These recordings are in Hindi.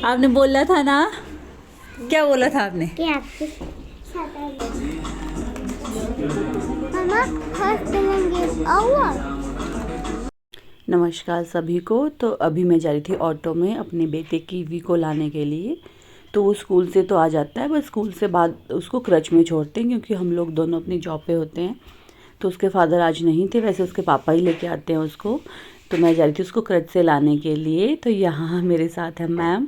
आपने बोला था ना, क्या बोला था आपने? नमस्कार सभी को। तो अभी मैं जा रही थी ऑटो में अपने बेटे कीवी को लाने के लिए। तो वो स्कूल से तो आ जाता है, बस स्कूल से बाद उसको क्रच में छोड़ते हैं क्योंकि हम लोग दोनों अपनी जॉब पे होते हैं। तो उसके फादर आज नहीं थे, वैसे उसके पापा ही लेके आते हैं उसको। तो मैं जा रही थी उसको क्रच से लाने के लिए। तो यहाँ मेरे साथ है मैम।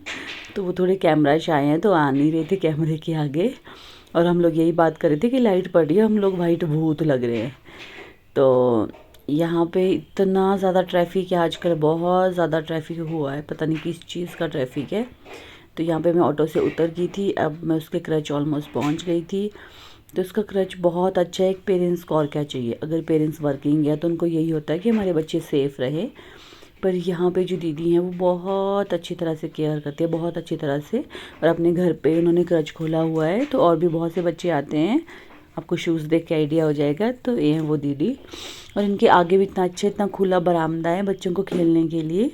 तो वो थोड़े कैमरा शाय हैं तो आ नहीं रहे थे कैमरे के आगे। और हम लोग यही बात कर रहे थे कि लाइट पड़ रही है, हम लोग वाइट भूत लग रहे हैं। तो यहाँ पे इतना ज़्यादा ट्रैफिक है आजकल, बहुत ज़्यादा ट्रैफिक हुआ है, पता नहीं किस चीज़ का ट्रैफिक है। तो यहाँ पे मैं ऑटो से उतर गई थी, अब मैं उसके क्रच ऑलमोस्ट पहुँच गई थी। तो उसका क्रच बहुत अच्छा है। एक पेरेंट्स को और क्या चाहिए, अगर पेरेंट्स वर्किंग है तो उनको यही होता है कि हमारे बच्चे सेफ़ रहे। पर यहाँ पे जो दीदी हैं वो बहुत अच्छी तरह से केयर करती है, बहुत अच्छी तरह से। और अपने घर पे उन्होंने क्रच खोला हुआ है, तो और भी बहुत से बच्चे आते हैं, आपको शूज़ देख के आइडिया हो जाएगा। तो ये हैं वो दीदी। और इनके आगे भी इतना अच्छा, इतना खुला बरामदा है बच्चों को खेलने के लिए।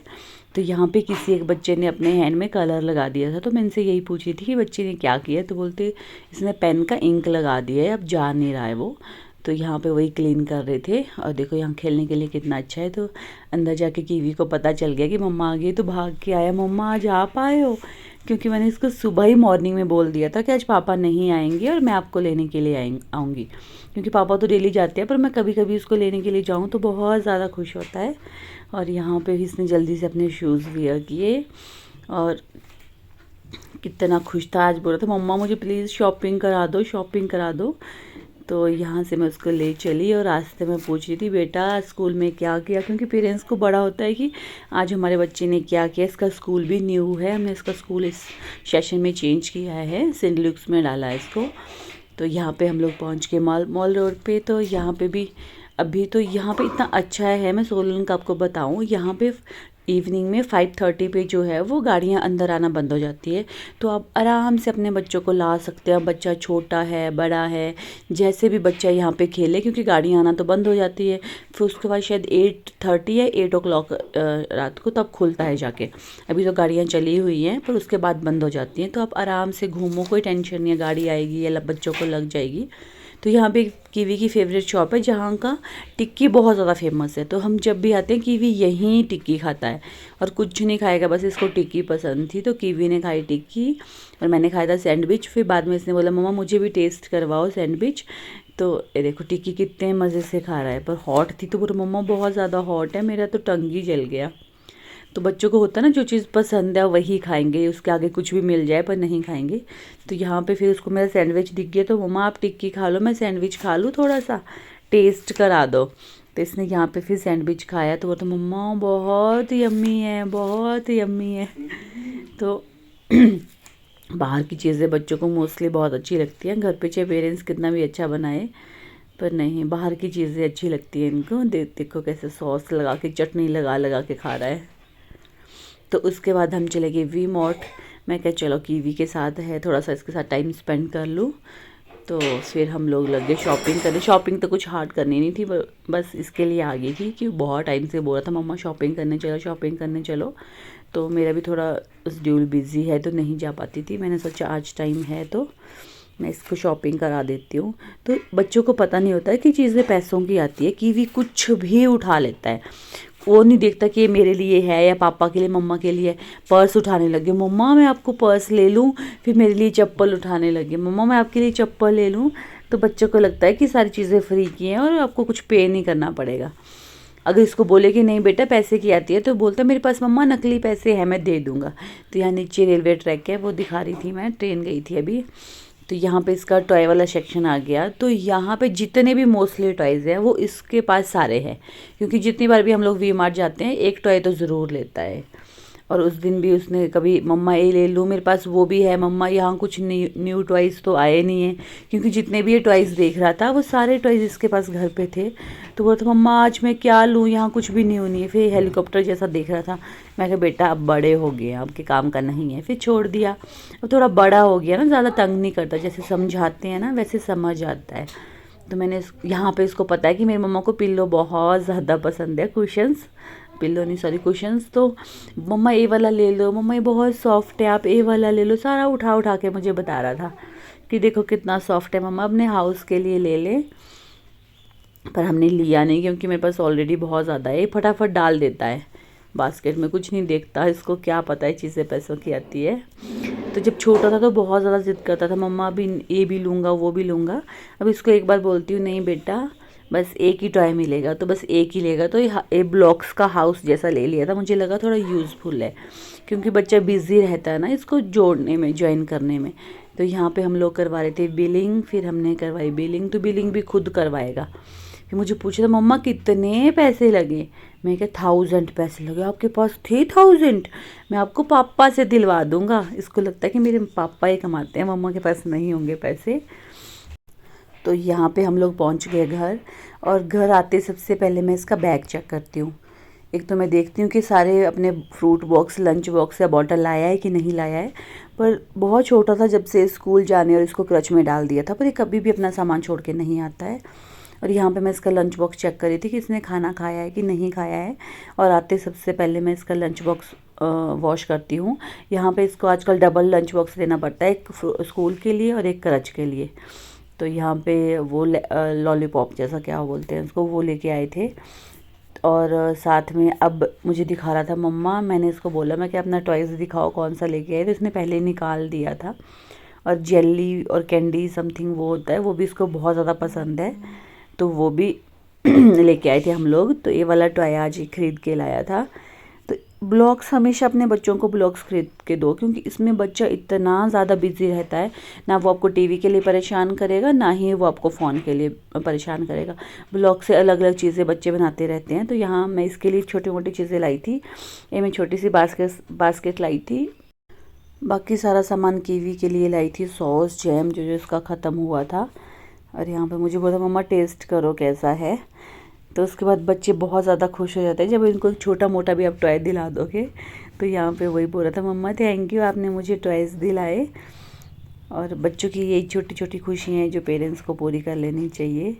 तो यहाँ पे किसी एक बच्चे ने अपने हैंड में कलर लगा दिया था। तो मैं इनसे यही पूछी थी कि बच्चे ने क्या किया। तो बोलते इसने पेन का इंक लगा दिया है, अब जा नहीं रहा है वो। तो यहाँ पे वही क्लीन कर रहे थे। और देखो यहाँ खेलने के लिए कितना अच्छा है। तो अंदर जाके कीवी को पता चल गया कि मम्मा आ गई, तो भाग के आया, मम्मा आज आप आए हो। क्योंकि मैंने इसको सुबह ही मॉर्निंग में बोल दिया था कि आज पापा नहीं आएंगे और मैं आपको लेने के लिए आऊँगी। क्योंकि पापा तो डेली जाते हैं, पर मैं कभी कभी उसको लेने के लिए जाऊँ तो बहुत ज़्यादा खुश होता है। और यहाँ पे भी इसने जल्दी से अपने शूज़ वियर किए और कितना खुश था। आज बोल रहा था मम्मा मुझे प्लीज़ शॉपिंग करा दो, शॉपिंग करा दो। तो यहाँ से मैं उसको ले चली और रास्ते में पूछ रही थी बेटा स्कूल में क्या किया, क्योंकि पेरेंट्स को बड़ा होता है कि आज हमारे बच्चे ने क्या किया। इसका स्कूल भी न्यू है, हमने इसका स्कूल इस सेशन में चेंज किया है, सेंट ल्यूक्स में डाला है इसको। तो यहाँ पे हम लोग पहुँच के मॉल रोड पे। तो यहाँ पे भी अभी तो यहाँ पे इतना अच्छा है, मैं सोलन का आपको बताऊँ, यहाँ पे इवनिंग में 5:30 पे जो है वो गाड़ियाँ अंदर आना बंद हो जाती है। तो आप आराम से अपने बच्चों को ला सकते हैं, बच्चा छोटा है बड़ा है जैसे भी बच्चा यहाँ पे खेले, क्योंकि गाड़ियाँ आना तो बंद हो जाती है। फिर उसके बाद शायद 8:30 या 8 o'clock रात को तब खुलता है जाके। अभी तो गाड़ियाँ चली हुई हैं पर उसके बाद बंद हो जाती हैं। तो आप आराम से घूमो, कोई टेंशन नहीं है, गाड़ी आएगी या बच्चों को लग जाएगी। तो यहाँ पे कीवी की फेवरेट शॉप है जहाँ का टिक्की बहुत ज़्यादा फेमस है। तो हम जब भी आते हैं कीवी यहीं टिक्की खाता है और कुछ नहीं खाएगा, बस इसको टिक्की पसंद थी। तो कीवी ने खाई टिक्की और मैंने खाया था सैंडविच। फिर बाद में इसने बोला मम्मा मुझे भी टेस्ट करवाओ सैंडविच। तो ये देखो टिक्की कितने मज़े से खा रहा है, पर हॉट थी तो बोला मम्मा बहुत ज़्यादा हॉट है, मेरा तो टंग ही जल गया। तो बच्चों को होता है ना जो चीज़ पसंद है वही खाएंगे, उसके आगे कुछ भी मिल जाए पर नहीं खाएंगे। तो यहाँ पे फिर उसको मेरा सैंडविच दिख गया, तो मम्मा आप टिक्की खा लो, मैं सैंडविच खा लूँ, थोड़ा सा टेस्ट करा दो। तो इसने यहाँ पे फिर सैंडविच खाया तो वो तो मम्मा बहुत यम्मी है, बहुत यम्मी है। तो बाहर की चीज़ें बच्चों को मोस्टली बहुत अच्छी लगती हैं, घर पे चाहे पेरेंट्स कितना भी अच्छा बनाए पर नहीं, बाहर की चीज़ें अच्छी लगती हैं इनको। देखो कैसे सॉस लगा के, चटनी लगा लगा के खा रहा है। तो उसके बाद हम चले गए वी मार्ट। मैं क्या चलो कीवी के साथ है, थोड़ा सा इसके साथ टाइम स्पेंड कर लूँ। तो फिर हम लोग लगे शॉपिंग करने। शॉपिंग तो कुछ हार्ड करनी नहीं थी, बस इसके लिए आ गई थी कि बहुत टाइम से बोल रहा था मम्मा शॉपिंग करने चलो, शॉपिंग करने चलो। तो मेरा भी थोड़ा शेड्यूल बिज़ी है तो नहीं जा पाती थी। मैंने सोचा आज टाइम है तो मैं इसको शॉपिंग करा देती हूँ। तो बच्चों को पता नहीं होता है कि चीज़ें पैसों की आती है। कीवी कुछ भी उठा लेता है, वो नहीं देखता कि ये मेरे लिए है या पापा के लिए, मम्मा के लिए। पर्स उठाने लगे, मम्मा मैं आपको पर्स ले लूँ, फिर मेरे लिए चप्पल उठाने लगे, मम्मा मैं आपके लिए चप्पल ले लूँ। तो बच्चों को लगता है कि सारी चीज़ें फ्री की हैं और आपको कुछ पे नहीं करना पड़ेगा। अगर इसको बोले कि नहीं बेटा पैसे की आती है तो बोलता मेरे पास मम्मा नकली पैसे हैं मैं दे दूँगा। तो यहाँ नीचे रेलवे ट्रैक है वो दिखा रही थी, मैं ट्रेन गई थी अभी। तो यहाँ पे इसका टॉय वाला सेक्शन आ गया। तो यहाँ पे जितने भी मोस्टली टॉयज़ हैं वो इसके पास सारे हैं, क्योंकि जितनी बार भी हम लोग वी मार्ट जाते हैं एक टॉय तो ज़रूर लेता है। और उस दिन भी उसने कभी मम्मा ये ले लूँ, मेरे पास वो भी है मम्मा, यहाँ कुछ न्यू टॉयज़ तो आए नहीं हैं। क्योंकि जितने भी ये टॉयज़ देख रहा था वो सारे टॉयज़ इसके पास घर पे थे। तो बोला था मम्मा आज मैं क्या लूँ, यहाँ कुछ भी न्यू नहीं है। फिर हेलीकॉप्टर जैसा देख रहा था। मैं कहा बेटा अब बड़े हो गए, आपके काम का नहीं है, फिर छोड़ दिया। अब थोड़ा बड़ा हो गया ना, ज़्यादा तंग नहीं करता, जैसे समझाते हैं ना वैसे समझ आता है। तो मैंने यहाँ पे इसको पता है कि मेरी मम्मा को पिल्लो बहुत ज़्यादा पसंद है, कुशन्स। पिल्लो नहीं सॉरी कुशन्स, तो मम्मा ये वाला ले लो, मम्मा ये बहुत सॉफ्ट है, आप ये वाला ले लो, सारा उठा उठा के मुझे बता रहा था कि देखो कितना सॉफ्ट है मम्मा, अपने हाउस के लिए ले ले। पर हमने लिया नहीं क्योंकि मेरे पास ऑलरेडी बहुत ज़्यादा है। ये फटाफट डाल देता है बास्केट में, कुछ नहीं देखता, इसको क्या पता है चीज़ें पैसों की आती है। तो जब छोटा था तो बहुत ज़्यादा ज़िद करता था, मम्मा अभी ये भी लूँगा वो भी लूँगा। अब इसको एक बार बोलती हूँ नहीं बेटा बस एक ही टॉय मिलेगा, तो बस एक ही लेगा। तो ये ब्लॉक्स का हाउस जैसा ले लिया था, मुझे लगा थोड़ा यूज़फुल है क्योंकि बच्चा बिज़ी रहता है ना इसको जोड़ने में, ज्वाइन करने में। तो यहाँ पे हम लोग करवा रहे थे बिलिंग, फिर हमने करवाई बिलिंग, तो बिलिंग भी खुद करवाएगा। फिर मुझे पूछा था मम्मा कितने पैसे लगे, मैं क्या 1000 पैसे लगे, आपके पास थे 1000, मैं आपको पापा से दिलवा दूंगा। इसको लगता है कि मेरे पापा ही कमाते हैं, मम्मा के पास नहीं होंगे पैसे। तो यहाँ पे हम लोग पहुँच गए घर, और घर आते सबसे पहले मैं इसका बैग चेक करती हूँ। एक तो मैं देखती हूँ कि सारे अपने फ्रूट बॉक्स, लंच बॉक्स या बॉटल लाया है कि नहीं लाया है। पर बहुत छोटा था जब से स्कूल जाने, और इसको क्रच में डाल दिया था, पर ये कभी भी अपना सामान छोड़ के नहीं आता है। और यहाँ पे मैं इसका लंच बॉक्स चेक कर रही थी कि इसने खाना खाया है कि नहीं खाया है। और आते सबसे पहले मैं इसका लंच बॉक्स वॉश करती हूँ। यहाँ पे इसको आजकल डबल लंच बॉक्स देना पड़ता है, एक स्कूल के लिए और एक क्रच के लिए। तो यहाँ पे वो लॉलीपॉप जैसा क्या बोलते हैं उसको, वो लेके आए थे। और साथ में अब मुझे दिखा रहा था मम्मा, मैंने इसको बोला मैं कि अपना टॉयज़ दिखाओ कौन सा लेके आए, तो इसने पहले निकाल दिया था। और जेली और कैंडी समथिंग वो होता है, वो भी इसको बहुत ज़्यादा पसंद है, तो वो भी लेके आए थे हम लोग। तो ये वाला टॉय आज ही खरीद के लाया था। तो ब्लॉक्स, हमेशा अपने बच्चों को ब्लॉक्स खरीद के दो, क्योंकि इसमें बच्चा इतना ज़्यादा बिजी रहता है, ना वो आपको टीवी के लिए परेशान करेगा, ना ही वो आपको फ़ोन के लिए परेशान करेगा। ब्लॉक से अलग अलग चीज़ें बच्चे बनाते रहते हैं। तो यहाँ मैं इसके लिए छोटी मोटी चीज़ें लाई थी। ये मैं छोटी सी बास्केट लाई थी। बाकी सारा सामान कीवी के लिए लाई थी, सॉस जैम जो इसका ख़त्म हुआ था। और यहाँ पे मुझे बोला मम्मा टेस्ट करो कैसा है। तो उसके बाद बच्चे बहुत ज़्यादा खुश हो जाते हैं जब इनको छोटा मोटा भी आप टॉय दिला दोगे। तो यहाँ पे वही बोल रहा था मम्मा थैंक यू, आपने मुझे टॉयज़ दिलाए। और बच्चों की यही छोटी छोटी खुशियाँ हैं जो पेरेंट्स को पूरी कर लेनी चाहिए।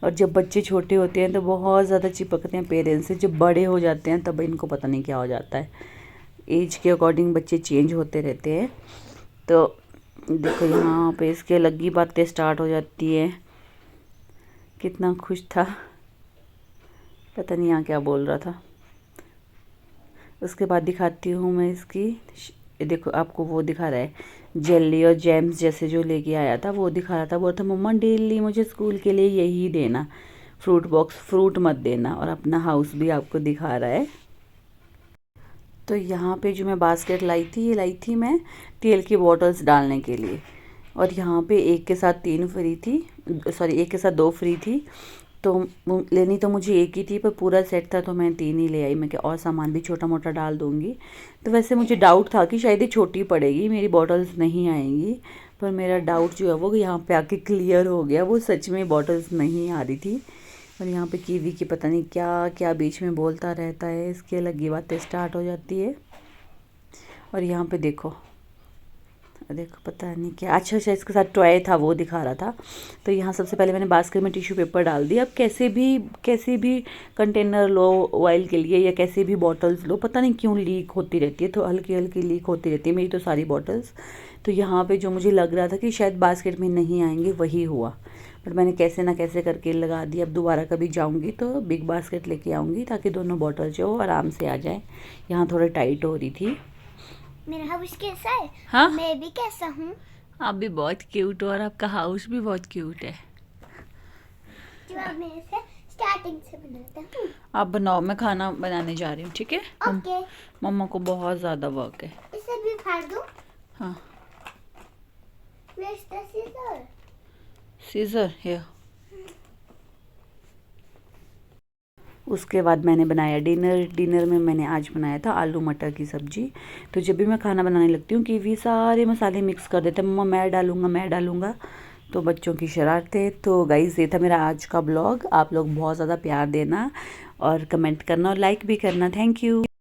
और जब बच्चे छोटे होते हैं तो बहुत ज़्यादा चिपकते हैं पेरेंट्स से, जब बड़े हो जाते हैं तब इनको पता नहीं क्या हो जाता है। एज के अकॉर्डिंग बच्चे चेंज होते रहते हैं। तो देखो यहाँ पे इसके अलग ही बातें स्टार्ट हो जाती है। कितना खुश था, पता नहीं यहाँ क्या बोल रहा था। उसके बाद दिखाती हूँ मैं इसकी, देखो आपको वो दिखा रहा है जेली और जैम्स जैसे जो लेके आया था, वो दिखा रहा था। बोल था मम्मा डेली मुझे स्कूल के लिए यही देना, फ्रूट बॉक्स फ्रूट मत देना। और अपना हाउस भी आपको दिखा रहा है। तो यहाँ पे जो मैं बास्केट लाई थी, ये लाई थी मैं तेल की बॉटल्स डालने के लिए। और यहाँ पे एक के साथ 3 फ्री थी, सॉरी एक के साथ 2 फ्री थी। तो लेनी तो मुझे एक ही थी, पर पूरा सेट था तो मैं 3 ही ले आई। मैं क्या और सामान भी छोटा मोटा डाल दूँगी। तो वैसे मुझे डाउट था कि शायद ये छोटी पड़ेगी, मेरी बॉटल्स नहीं आएंगी। पर मेरा डाउट जो है वो यहाँ पे आके क्लियर हो गया, वो सच में बॉटल्स नहीं आ रही थी। और यहाँ पे कीवी की पता नहीं क्या क्या बीच में बोलता रहता है, इसकी अलग ही बातें स्टार्ट हो जाती है। और यहाँ पे देखो पता नहीं क्या, अच्छा इसके साथ टॉय था वो दिखा रहा था। तो यहाँ सबसे पहले मैंने बास्केट में टिश्यू पेपर डाल दिया। अब कैसे भी कंटेनर लो ऑयल के लिए, या कैसे भी बॉटल्स लो, पता नहीं क्यों लीक होती रहती है, तो हल्की हल्की लीक होती रहती है मेरी तो सारी बॉटल्स। तो यहाँ पे जो मुझे लग रहा था कि शायद बास्केट में नहीं आएंगे, वही हुआ। बट मैंने कैसे ना कैसे करके लगा दिया। अब दोबारा कभी जाऊँगी तो बिग बास्केट लेके आऊँगी, ताकि दोनों बॉटल जो आराम से आ जाए। यहाँ थोड़ी टाइट हो रही थी। मेरा हाउस कैसा है? हाँ, मैं भी कैसा हूँ? आप भी बहुत क्यूट हो, और आपका हाउस भी बहुत क्यूट है। जो अब मैं इसे स्टार्टिंग से बनाता हूँ। आप बनाओ, मैं खाना बनाने जा रही हूँ, ठीक है? ओके। मम्मा को बहुत ज़्यादा वर्क है। इसे भी फाड़ दूँ? हाँ। Where's the scissor? सीजर है। उसके बाद मैंने बनाया डिनर में मैंने आज बनाया था आलू मटर की सब्जी। तो जब भी मैं खाना बनाने लगती हूँ कीवी सारे मसाले मिक्स कर देते हैं, मम्मा मैं डालूँगा। तो बच्चों की शरारतें। तो गाइस ये था मेरा आज का ब्लॉग। आप लोग बहुत ज़्यादा प्यार देना और कमेंट करना और लाइक भी करना। Thank you.